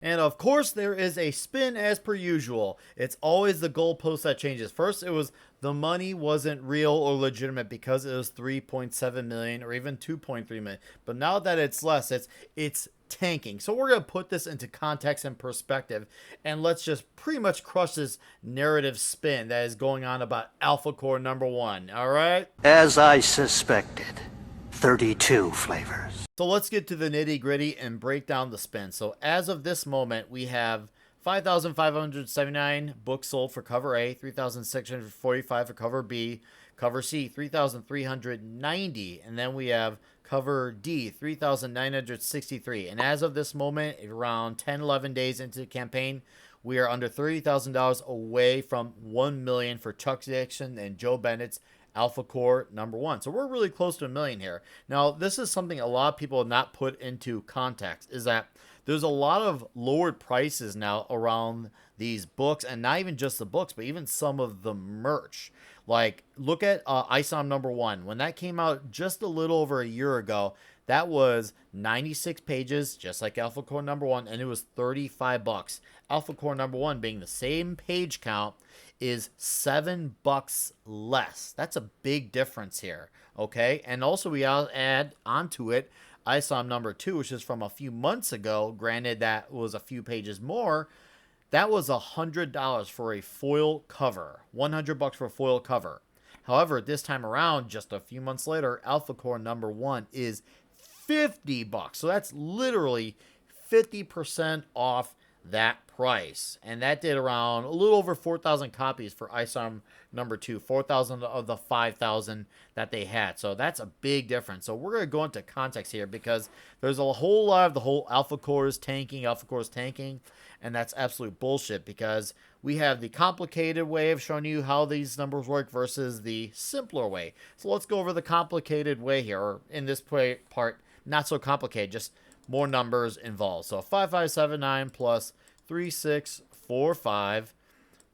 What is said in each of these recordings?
And of course, there is a spin as per usual. It's always the goalpost that changes. First, it was the money wasn't real or legitimate because it was 3.7 million or even 2.3 million. But now that it's less, it's tanking. So we're going to put this into context and perspective, and let's just pretty much crush this narrative spin that is going on about Alphacore number 1. All right? As I suspected, 32 flavors. So let's get to the nitty gritty and break down the spin. So as of this moment, we have 5,579 books sold for cover A, 3,645 for cover B, cover C, 3,390, and then we have cover D, 3,963. And as of this moment, around 10, 11 days into the campaign, we are under $30,000 away from 1 million for Chuck Dixon and Joe Bennett's Alphacore number 1. So we're really close to a million here. Now, this is something a lot of people have not put into context, is that there's a lot of lowered prices now around these books, and not even just the books, but even some of the merch. Like, look at ISOM number 1. When that came out just a little over a year ago, that was 96 pages, just like Alphacore number 1, and it was 35 bucks. Alphacore number 1 being the same page count is $7 less. That's a big difference here, okay? And also we add onto it ISOM number 2, which is from a few months ago. Granted, that was a few pages more. That was $100 for a foil cover. $100 for a foil cover. However, this time around, just a few months later, Alphacore number 1 is $50. So that's literally 50% off that price. And that did around a little over 4,000 copies for ISOM number 2, 4,000 of the 5,000 that they had. So that's a big difference. So we're going to go into context here because there's a whole lot of the whole Alphacore is tanking, and that's absolute bullshit because we have the complicated way of showing you how these numbers work versus the simpler way. So let's go over the complicated way here, or in this part, not so complicated, just more numbers involved. So 5579 plus 3645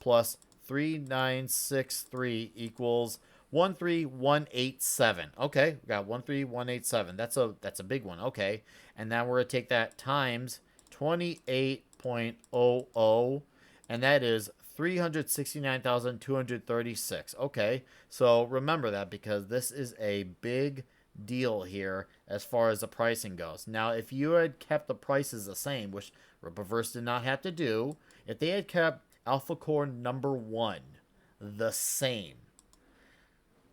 plus 3963 equals 13187. Okay, we got 13187. That's a big one. Okay, and now we're gonna take that times 28.00, and that is 369,236. Okay, so remember that because this is a big deal here as far as the pricing goes. Now, if you had kept the prices the same, which Rippaverse did not have to do, if they had kept Alphacore number 1 the same,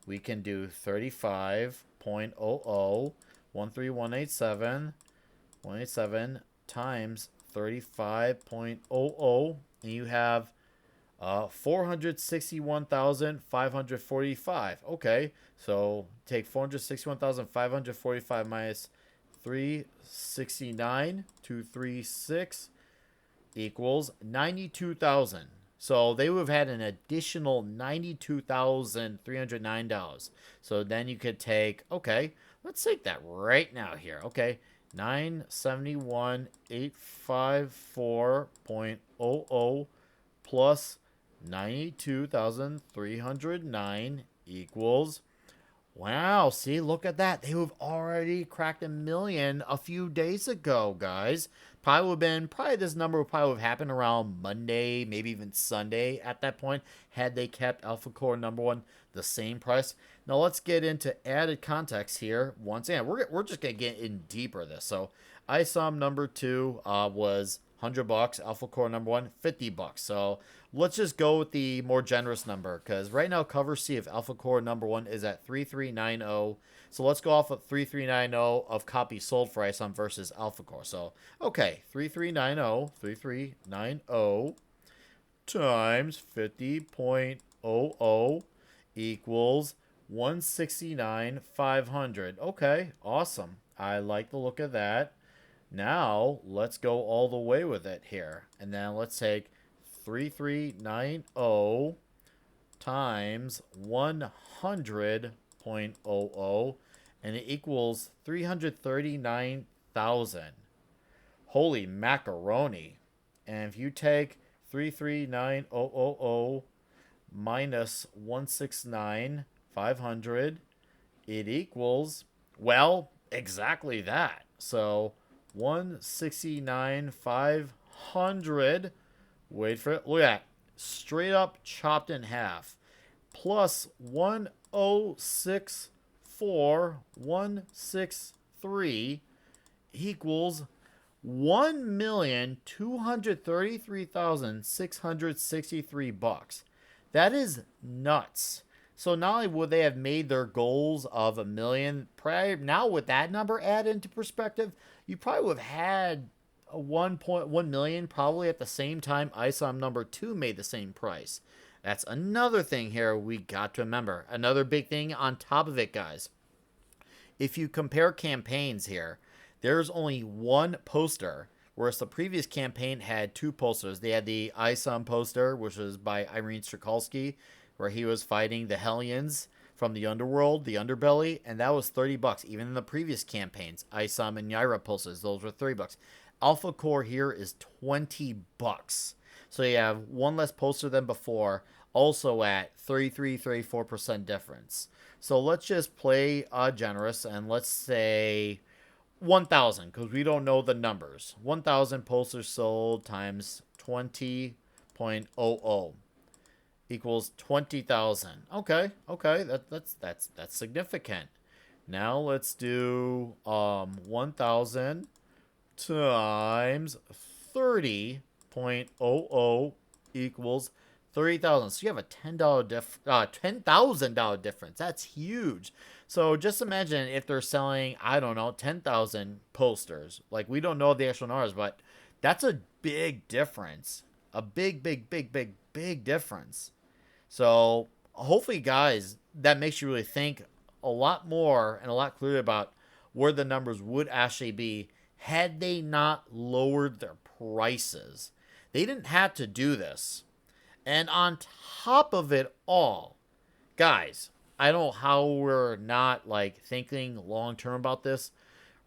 we can do 35.00 13187 times 35.00, and you have 461,545. Okay, so take 461,545 minus 369,236 equals 92,000. So they would have had an additional $92,309. So then you could take, okay, let's take that right now here. Okay, 971,854.00 plus 92,309 equals, wow, see, look at that. They have already cracked a million a few days ago, guys. Probably this number would probably have happened around Monday, maybe even Sunday at that point, had they kept Alphacore number 1 the same price. Now let's get into added context here. Once again, we're just going to get in deeper this. So ISOM number 2 was $100, Alphacore number 1, $50. So let's just go with the more generous number because right now cover C of Alphacore number 1 is at 3390. So let's go off of 3390 of copies sold for ISOM versus Alphacore. So okay, 3390 times 50.00 equals 169,500. Okay, awesome. I like the look of that. Now let's go all the way with it here, and then let's take 3390 times 100.00, and it equals 339,000. Holy macaroni. And if you take 339,000 minus 169,500, it equals, well, exactly that. So 169,500 Wait for it. Look at that. Straight up chopped in half. Plus 1,064,163 equals 1,233,663 bucks. That is nuts. So not only would they have made their goals of a million, now with that number added into perspective, you probably would have had a 1.1 million probably at the same time ISOM number 2 made the same price. That's another thing here we got to remember. Another big thing on top of it, guys. If you compare campaigns here, there's only one poster, whereas the previous campaign had two posters. They had the ISOM poster, which was by Irene Strakalski, where he was fighting the Hellions from the underworld, the underbelly, and that was $30. Even in the previous campaigns, ISOM and Yaira posters, those were $30. Alphacore here is $20. So you have one less poster than before, also at 34% difference. So let's just play generous and let's say 1,000 because we don't know the numbers. 1,000 posters sold times 20.00 equals 20,000. Okay, that's significant. Now let's do 1,000 times 30.00 equals 30,000. So you have a $10,000 difference. That's huge. So just imagine if they're selling, I don't know, 10,000 posters. Like we don't know the actual numbers, but that's a big difference. A big difference. So hopefully, guys, that makes you really think a lot more and a lot clearer about where the numbers would actually be had they not lowered their prices. They didn't have to do this. And on top of it all, guys, I don't know how we're not like thinking long term about this.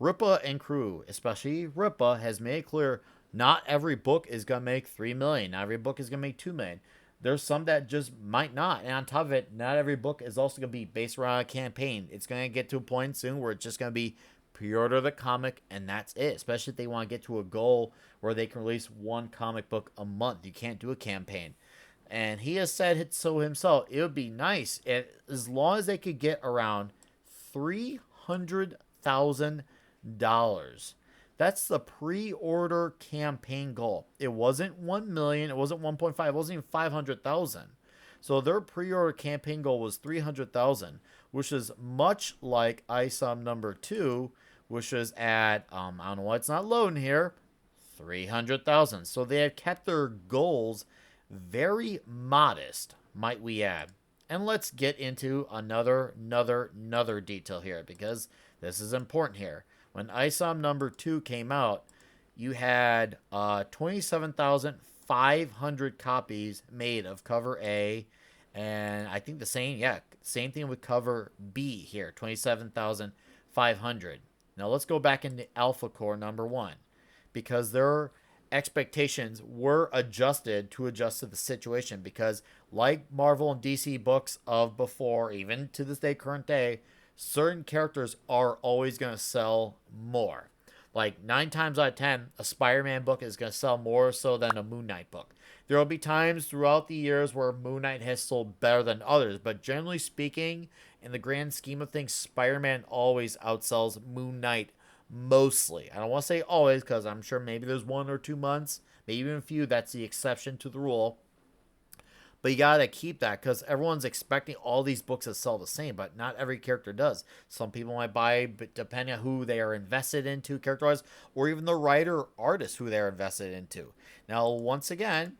Rippa and crew, especially Rippa, has made it clear not every book is gonna make 3 million. Not every book is gonna make 2 million. There's some that just might not. And on top of it, not every book is also gonna be based around a campaign. It's gonna get to a point soon where it's just gonna be pre-order the comic and that's it. Especially if they want to get to a goal where they can release one comic book a month. You can't do a campaign. And he has said it so himself. It would be nice if, as long as they could get around $300,000. That's the pre-order campaign goal. It wasn't 1 million. It wasn't 1.5. It wasn't even 500,000. So their pre-order campaign goal was 300,000, which is much like ISOM number 2, which is at I don't know why it's not loading here, 300,000. So they have kept their goals very modest, might we add. And let's get into another detail here because this is important here. When ISOM number 2 came out, you had 27,500 copies made of cover A, and I think the same thing with cover B here, 27,500. Now let's go back into Alphacore number 1 because their expectations were adjusted to the situation because like Marvel and DC books of before, even to this day, current day, certain characters are always going to sell more. Like 9 times out of 10, a Spider-Man book is going to sell more so than a Moon Knight book. There will be times throughout the years where Moon Knight has sold better than others, but generally speaking, in the grand scheme of things, Spider-Man always outsells Moon Knight mostly. I don't want to say always because I'm sure maybe there's 1 or 2 months, maybe even a few, that's the exception to the rule. But you gotta keep that because everyone's expecting all these books to sell the same, but not every character does. Some people might buy, but depending on who they are invested into character-wise, or even the writer or artist who they're invested into. Now, once again,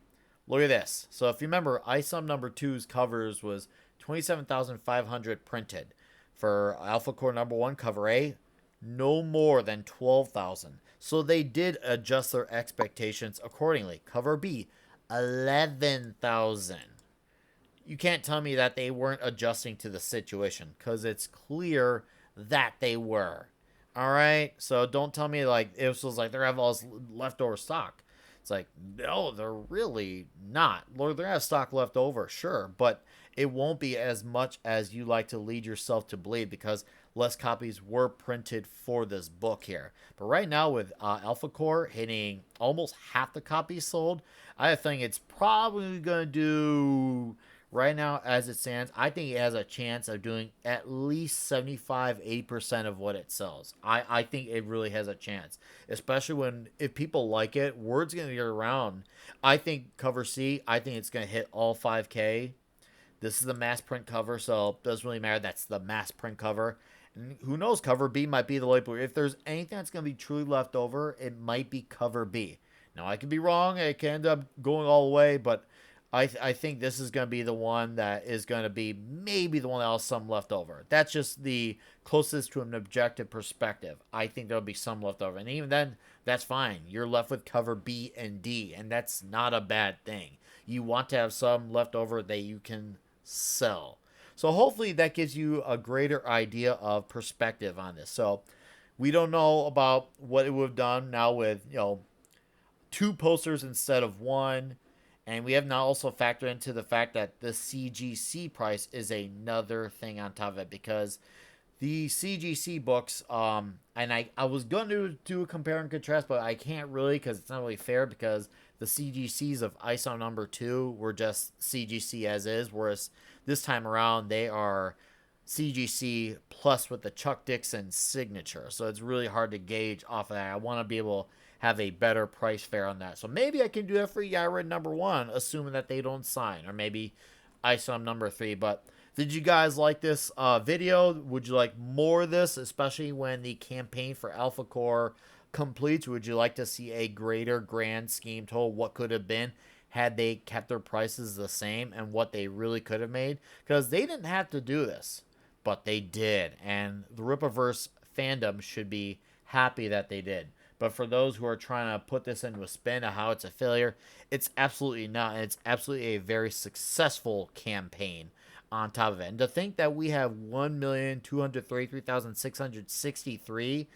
look at this. So if you remember, ISOM number 2's covers was 27,500 printed. For Alphacore number 1 cover A, no more than 12,000. So they did adjust their expectations accordingly. Cover B, 11,000. You can't tell me that they weren't adjusting to the situation because it's clear that they were. All right, so don't tell me like it was like they have all this leftover stock. It's like, no, they're really not. Lord, they're gonna have stock left over, sure, but it won't be as much as you like to lead yourself to believe because, less copies were printed for this book here. But right now, with Alphacore hitting almost half the copies sold, I think it's probably going to do, right now as it stands, I think it has a chance of doing at least 75-80% of what it sells. I think it really has a chance, especially when, if people like it, word's going to get around. I think cover C, I think it's going to hit all 5K. This is the mass print cover, so it doesn't really matter. That's the mass print cover. And who knows, cover B might be the late bloomer. If there's anything that's going to be truly left over, it might be cover B. Now, I could be wrong. It can end up going all the way, but I think this is going to be the one that is going to be maybe the one that has some left over. That's just the closest to an objective perspective. I think there'll be some left over. And even then, that's fine. You're left with cover B and D, and that's not a bad thing. You want to have some left over that you can sell. So hopefully that gives you a greater idea of perspective on this. So we don't know about what it would have done now with, 2 posters instead of 1. And we have now also factored into the fact that the CGC price is another thing on top of it, because the CGC books, and I was going to do a compare and contrast, but I can't really, because it's not really fair, because the CGCs of ISO number 2 were just CGC as is, whereas this time around they are CGC plus with the Chuck Dixon signature. So it's really hard to gauge off of that. I want to be able to have a better price fair on that. So maybe I can do that for Yared number 1, assuming that they don't sign, or maybe ISO number 3. But did you guys like this video? Would you like more of this, especially when the campaign for Alphacore completes? Would you like to see a greater grand scheme total? What could have been had they kept their prices the same, and what they really could have made? Because they didn't have to do this, but they did. And the Rippaverse fandom should be happy that they did. But for those who are trying to put this into a spin of how it's a failure, it's absolutely not. It's absolutely a very successful campaign on top of it. And to think that we have 1,233,663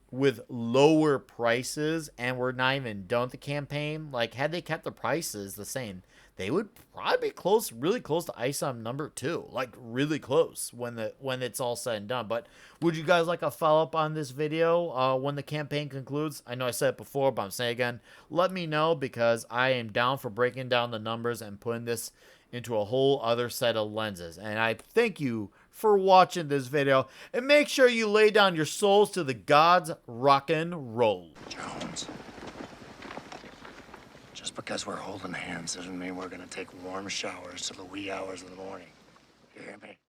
with lower prices, and we're not even done with the campaign. Like, had they kept the prices the same, they would probably be close, really close to ISOM number 2, like really close when it's all said and done. But would you guys like a follow-up on this video when the campaign concludes? I know I said it before, but I'm saying it again. Let me know, because I am down for breaking down the numbers and putting this into a whole other set of lenses. And I thank you for watching this video, and make sure you lay down your souls to the gods. Rockin' roll. Jones, just because we're holding hands doesn't mean we're gonna take warm showers till the wee hours of the morning. You hear me?